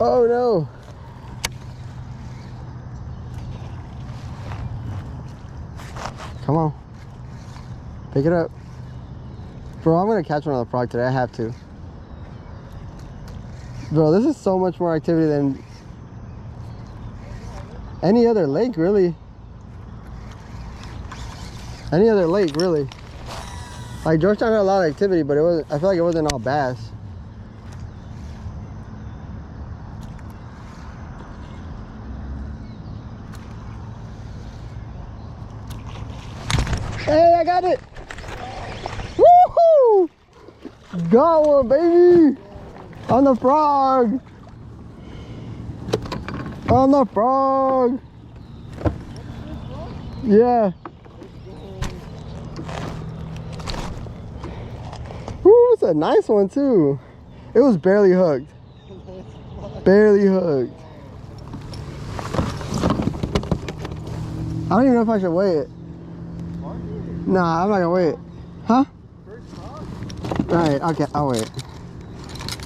Oh no. Come on. Pick it up. Bro, I'm gonna catch one on the frog today. I have to. Bro, this is so much more activity than any other lake, really. Any other lake, really. Like, Georgetown had a lot of activity, but it wasn't, I feel like it wasn't all bass. Hey, I got it! Woohoo! Got one, baby! On the frog! On the frog! Yeah. Ooh, it's a nice one too. It was barely hooked. Barely hooked. I don't even know if I should weigh it. Nah, I'm not gonna weigh it. Huh? Alright, okay, I'll weigh it.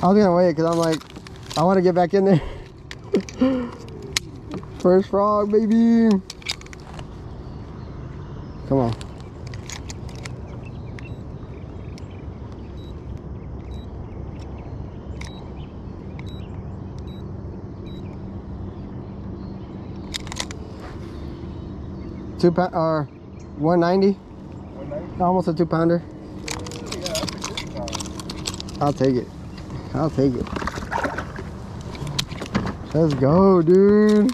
I was gonna weigh it because I'm like, I want to get back in there. First frog, baby. Come on. Two pound or 190? 190? Almost a 2-pounder. Yeah, that's a good pound. I'll take it. I'll take it. Let's go, dude.